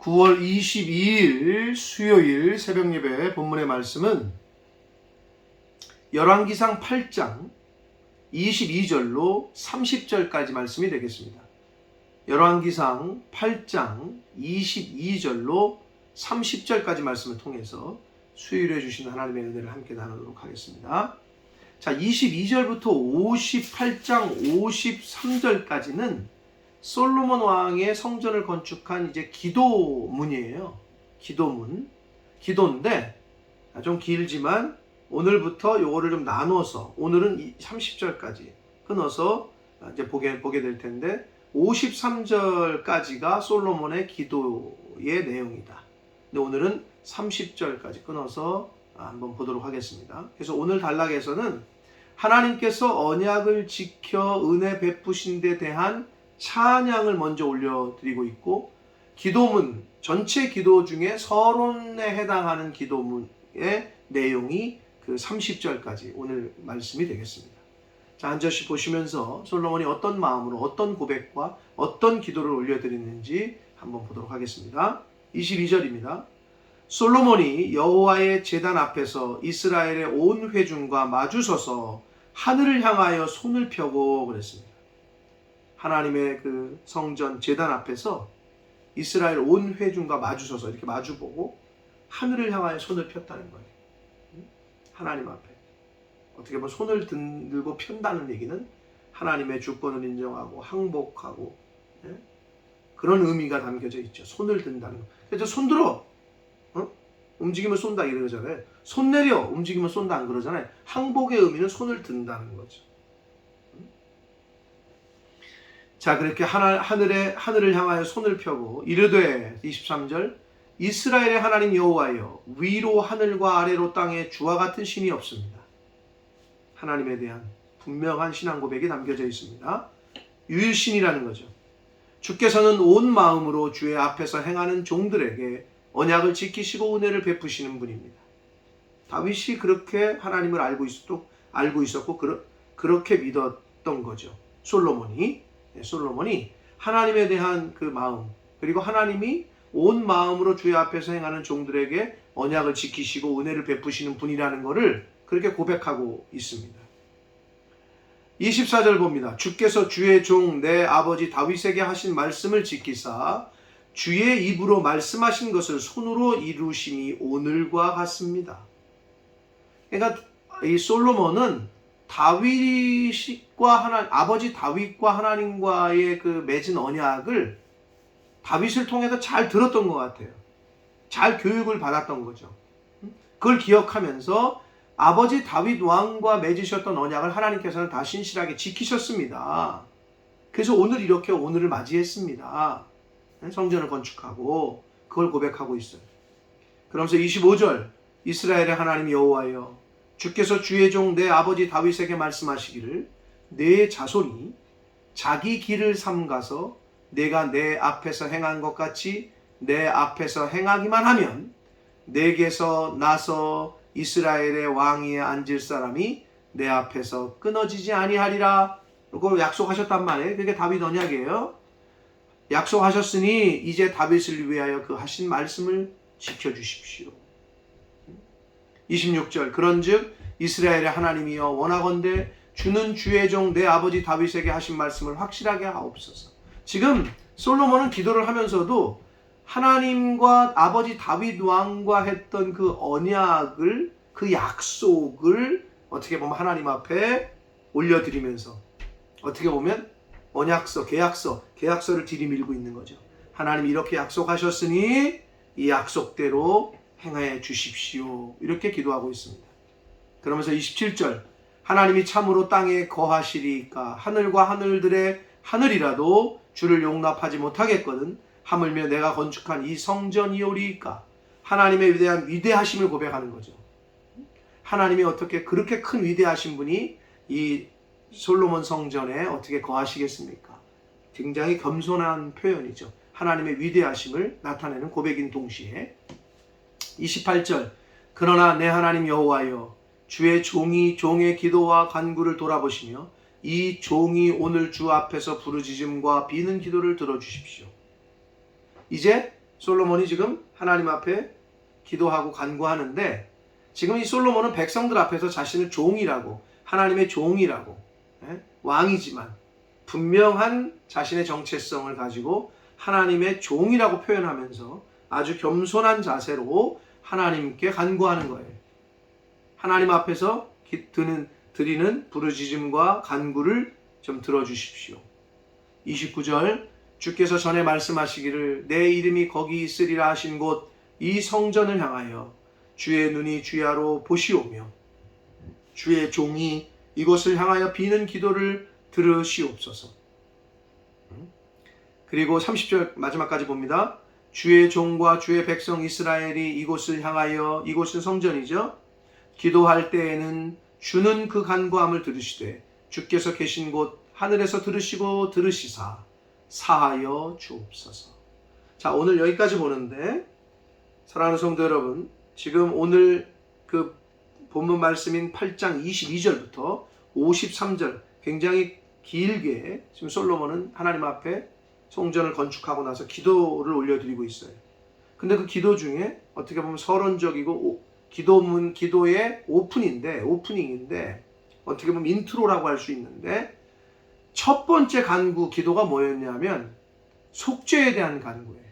9월 22일 수요일 새벽 예배 본문의 말씀은 열왕기상 8장 22절로 30절까지 말씀이 되겠습니다. 열왕기상 8장 22절로 30절까지 말씀을 통해서 수요일에 주신 하나님의 은혜를 함께 나누도록 하겠습니다. 자, 22절부터 58장 53절까지는 솔로몬 왕의 성전을 건축한 이제 기도문이에요. 기도인데 좀 길지만 오늘부터 요거를 좀 나눠서 오늘은 30절까지 끊어서 이제 보게 될 텐데 53절까지가 솔로몬의 기도의 내용이다. 근데 오늘은 30절까지 끊어서 한번 보도록 하겠습니다. 그래서 오늘 단락에서는 하나님께서 언약을 지켜 은혜 베푸신 데 대한 찬양을 먼저 올려드리고 있고, 기도문, 전체 기도 중에 서론에 해당하는 기도문의 내용이 그 30절까지 오늘 말씀이 되겠습니다. 자, 한 절씩 보시면서 솔로몬이 어떤 마음으로 어떤 고백과 어떤 기도를 올려드리는지 한번 보도록 하겠습니다. 22절입니다. 솔로몬이 여호와의 제단 앞에서 이스라엘의 온 회중과 마주서서 하늘을 향하여 손을 펴고 그랬습니다. 하나님의 그 성전 제단 앞에서 이스라엘 온 회중과 마주서서 이렇게 마주보고 하늘을 향하여 손을 폈다는 거예요. 하나님 앞에 어떻게 보면 손을 들고 편다는 얘기는 하나님의 주권을 인정하고 항복하고 그런 의미가 담겨져 있죠. 손을 든다는 거. 그래서 손 들어 움직이면 쏜다 이러잖아요. 손 내려 움직이면 쏜다 안 그러잖아요. 항복의 의미는 손을 든다는 거죠. 자, 그렇게 하늘을 향하여 손을 펴고 이르되 23절 이스라엘의 하나님 여호와여 위로 하늘과 아래로 땅에 주와 같은 신이 없습니다. 하나님에 대한 분명한 신앙 고백이 담겨져 있습니다. 유일신이라는 거죠. 주께서는 온 마음으로 주의 앞에서 행하는 종들에게 언약을 지키시고 은혜를 베푸시는 분입니다. 다윗이 그렇게 하나님을 알고 있었고 그렇게 믿었던 거죠. 솔로몬이 하나님에 대한 그 마음, 그리고 하나님이 온 마음으로 주의 앞에서 행하는 종들에게 언약을 지키시고 은혜를 베푸시는 분이라는 것을 그렇게 고백하고 있습니다. 24절 봅니다. 주께서 주의 종 내 아버지 다윗에게 하신 말씀을 지키사 주의 입으로 말씀하신 것을 손으로 이루심이 오늘과 같습니다. 그러니까 이 솔로몬은 아버지 다윗과 하나님과의 그 맺은 언약을 다윗을 통해서 잘 들었던 것 같아요. 잘 교육을 받았던 거죠. 그걸 기억하면서 아버지 다윗 왕과 맺으셨던 언약을 하나님께서는 다 신실하게 지키셨습니다. 그래서 오늘을 맞이했습니다. 성전을 건축하고 그걸 고백하고 있어요. 그러면서 25절 이스라엘의 하나님 여호와여 주께서 주의 종 내 아버지 다윗에게 말씀하시기를 내 자손이 자기 길을 삼가서 내가 내 앞에서 행한 것 같이 내 앞에서 행하기만 하면 내게서 나서 이스라엘의 왕위에 앉을 사람이 내 앞에서 끊어지지 아니하리라. 그걸 약속하셨단 말이에요. 그게 다윗 언약이에요. 약속하셨으니 이제 다윗을 위하여 그 하신 말씀을 지켜주십시오. 26절 그런즉 이스라엘의 하나님이여 원하건대 주는 주의 종 내 아버지 다윗에게 하신 말씀을 확실하게 하옵소서. 지금 솔로몬은 기도를 하면서도 하나님과 아버지 다윗 왕과 했던 그 언약을, 그 약속을 어떻게 보면 하나님 앞에 올려드리면서 어떻게 보면 언약서, 계약서를 들이밀고 있는 거죠. 하나님 이렇게 약속하셨으니 이 약속대로 행하여 주십시오. 이렇게 기도하고 있습니다. 그러면서 27절 하나님이 참으로 땅에 거하시리까 하늘과 하늘들의 하늘이라도 주를 용납하지 못하겠거든 하물며 내가 건축한 이 성전이오리까. 하나님의 위대하심을 고백하는 거죠. 하나님이 어떻게 그렇게 큰 위대하신 분이 이 솔로몬 성전에 어떻게 거하시겠습니까? 굉장히 겸손한 표현이죠. 하나님의 위대하심을 나타내는 고백인 동시에 28절 그러나 내 하나님 여호와여 주의 종이 종의 기도와 간구를 돌아보시며 이 종이 오늘 주 앞에서 부르짖음과 비는 기도를 들어주십시오. 이제 솔로몬이 지금 하나님 앞에 기도하고 간구하는데 지금 이 솔로몬은 백성들 앞에서 자신을 종이라고, 하나님의 종이라고, 왕이지만 분명한 자신의 정체성을 가지고 하나님의 종이라고 표현하면서 아주 겸손한 자세로 하나님께 간구하는 거예요. 하나님 앞에서 드리는 부르짖음과 간구를 좀 들어주십시오. 29절, 주께서 전에 말씀하시기를 내 이름이 거기 있으리라 하신 곳 이 성전을 향하여 주의 눈이 주야로 보시오며 주의 종이 이곳을 향하여 비는 기도를 들으시옵소서. 그리고 30절 마지막까지 봅니다. 주의 종과 주의 백성 이스라엘이 이곳을 향하여, 이곳은 성전이죠, 기도할 때에는 주는 그 간구함을 들으시되 주께서 계신 곳 하늘에서 들으시고 들으시사 사하여 주옵소서. 자, 오늘 여기까지 보는데 사랑하는 성도 여러분, 지금 오늘 그 본문 말씀인 8장 22절부터 53절 굉장히 길게 지금 솔로몬은 하나님 앞에 성전을 건축하고 나서 기도를 올려드리고 있어요. 근데 그 기도 중에 어떻게 보면 서론적이고 기도의 오프닝인데 어떻게 보면 인트로라고 할 수 있는데 첫 번째 간구 기도가 뭐였냐면 속죄에 대한 간구예요.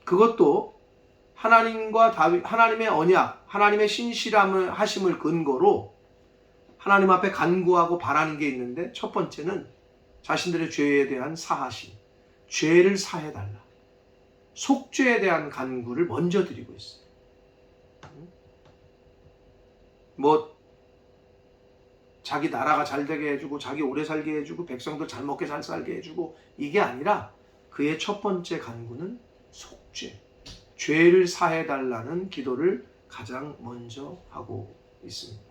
그것도 하나님의 언약, 하나님의 신실함을 하심을 근거로 하나님 앞에 간구하고 바라는 게 있는데 첫 번째는 자신들의 죄에 대한 사하심, 죄를 사해달라, 속죄에 대한 간구를 먼저 드리고 있어요. 자기 나라가 잘 되게 해주고 자기 오래 살게 해주고 백성들 잘 먹게 잘 살게 해주고 이게 아니라 그의 첫 번째 간구는 속죄, 죄를 사해달라는 기도를 가장 먼저 하고 있습니다.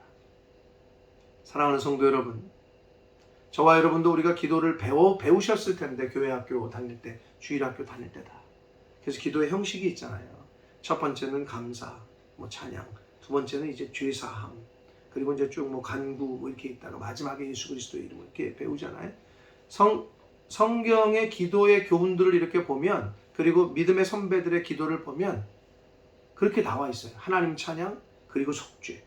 사랑하는 성도 여러분, 저와 여러분도 우리가 기도를 배우셨을 텐데 교회 학교 다닐 때, 주일학교 다닐 때다. 그래서 기도의 형식이 있잖아요. 첫 번째는 감사, 찬양, 두 번째는 이제 죄사함, 그리고 이제 쭉 간구 이렇게 있다가 마지막에 예수 그리스도의 이름을 이렇게 배우잖아요. 성경의 기도의 교훈들을 이렇게 보면, 그리고 믿음의 선배들의 기도를 보면 그렇게 나와 있어요. 하나님 찬양, 그리고 속죄.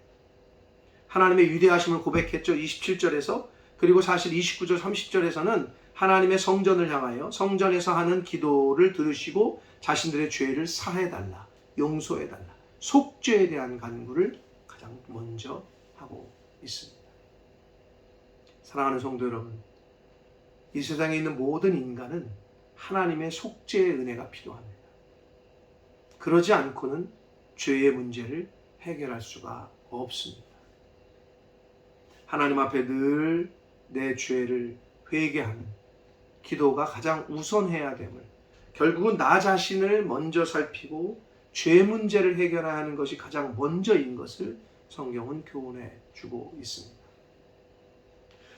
하나님의 위대하심을 고백했죠. 27절에서. 그리고 사실 29절, 30절에서는 하나님의 성전을 향하여 성전에서 하는 기도를 들으시고 자신들의 죄를 사해달라, 용서해달라, 속죄에 대한 간구를 가장 먼저 하고 있습니다. 사랑하는 성도 여러분, 이 세상에 있는 모든 인간은 하나님의 속죄의 은혜가 필요합니다. 그러지 않고는 죄의 문제를 해결할 수가 없습니다. 하나님 앞에 늘 내 죄를 회개하는 기도가 가장 우선해야 됨을, 결국은 나 자신을 먼저 살피고 죄 문제를 해결해야 하는 것이 가장 먼저인 것을 성경은 교훈해 주고 있습니다.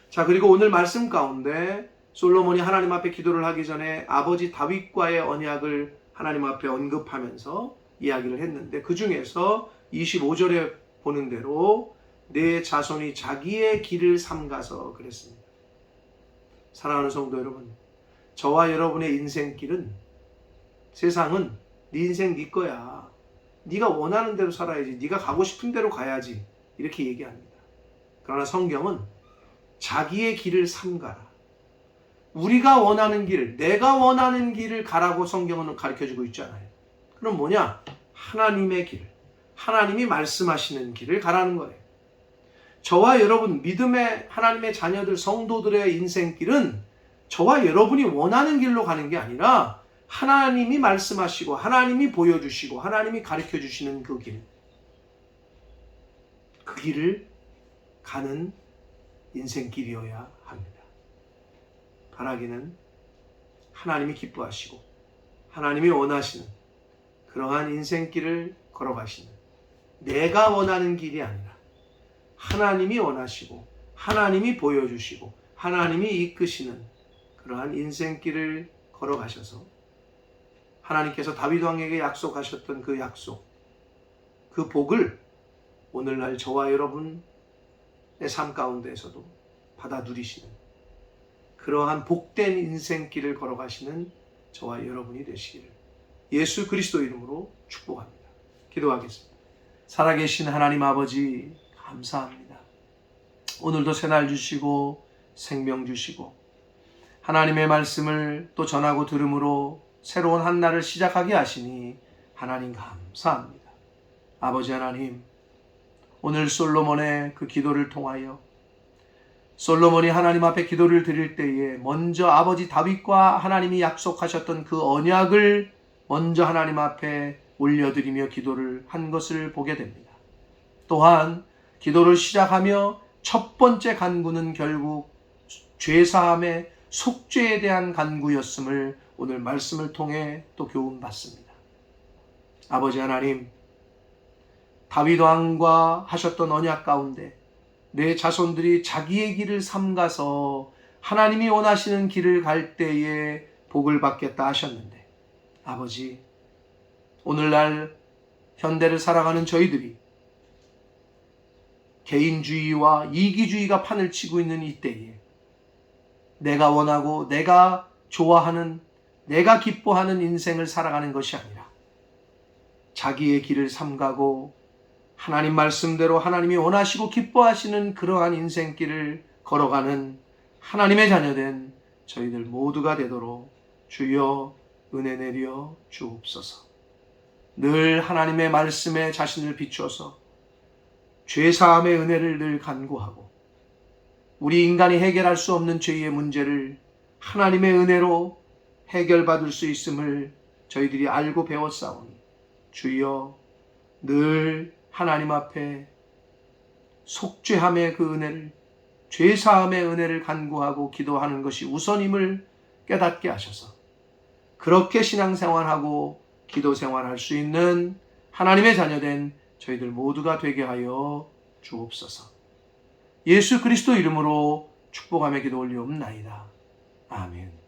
자, 그리고 오늘 말씀 가운데 솔로몬이 하나님 앞에 기도를 하기 전에 아버지 다윗과의 언약을 하나님 앞에 언급하면서 이야기를 했는데 그 중에서 25절에 보는 대로 내 자손이 자기의 길을 삼가서 그랬습니다. 사랑하는 성도 여러분, 저와 여러분의 인생길은, 세상은 네 인생 네 거야, 네가 원하는 대로 살아야지, 네가 가고 싶은 대로 가야지, 이렇게 얘기합니다. 그러나 성경은 자기의 길을 삼가라, 우리가 원하는 길, 내가 원하는 길을 가라고 성경은 가르쳐주고 있잖아요. 그럼 뭐냐? 하나님의 길, 하나님이 말씀하시는 길을 가라는 거예요. 저와 여러분, 믿음의 하나님의 자녀들, 성도들의 인생길은 저와 여러분이 원하는 길로 가는 게 아니라 하나님이 말씀하시고 하나님이 보여주시고 하나님이 가르쳐주시는 그 길, 그 길을 가는 인생길이어야 합니다. 바라기는 하나님이 기뻐하시고 하나님이 원하시는 그러한 인생길을 걸어가시는, 내가 원하는 길이 아니라 하나님이 원하시고 하나님이 보여주시고 하나님이 이끄시는 그러한 인생길을 걸어가셔서 하나님께서 다윗 왕에게 약속하셨던 그 약속, 그 복을 오늘날 저와 여러분의 삶 가운데에서도 받아 누리시는 그러한 복된 인생길을 걸어가시는 저와 여러분이 되시기를 예수 그리스도 이름으로 축복합니다. 기도하겠습니다. 살아계신 하나님 아버지 감사합니다. 오늘도 새날 주시고 생명 주시고 하나님의 말씀을 또 전하고 들음으로 새로운 한 날을 시작하게 하시니 하나님 감사합니다. 아버지 하나님, 오늘 솔로몬의 그 기도를 통하여 솔로몬이 하나님 앞에 기도를 드릴 때에 먼저 아버지 다윗과 하나님이 약속하셨던 그 언약을 먼저 하나님 앞에 올려드리며 기도를 한 것을 보게 됩니다. 또한 기도를 시작하며 첫 번째 간구는 결국 죄사함의 속죄에 대한 간구였음을 오늘 말씀을 통해 또 교훈받습니다. 아버지 하나님, 다윗 왕과 하셨던 언약 가운데 내 자손들이 자기의 길을 삼가서 하나님이 원하시는 길을 갈 때에 복을 받겠다 하셨는데, 아버지, 오늘날 현대를 살아가는 저희들이 개인주의와 이기주의가 판을 치고 있는 이때에 내가 원하고 내가 좋아하는, 내가 기뻐하는 인생을 살아가는 것이 아니라 자기의 길을 삼가고 하나님 말씀대로 하나님이 원하시고 기뻐하시는 그러한 인생길을 걸어가는 하나님의 자녀된 저희들 모두가 되도록 주여 은혜 내려 주옵소서. 늘 하나님의 말씀에 자신을 비추어서 죄사함의 은혜를 늘 간구하고 우리 인간이 해결할 수 없는 죄의 문제를 하나님의 은혜로 해결받을 수 있음을 저희들이 알고 배웠사오니 주여 늘 하나님 앞에 속죄함의 그 은혜를, 죄사함의 은혜를 간구하고 기도하는 것이 우선임을 깨닫게 하셔서 그렇게 신앙생활하고 기도생활할 수 있는 하나님의 자녀된 저희들 모두가 되게 하여 주옵소서. 예수 그리스도 이름으로 축복하며 기도 올리옵나이다. 아멘.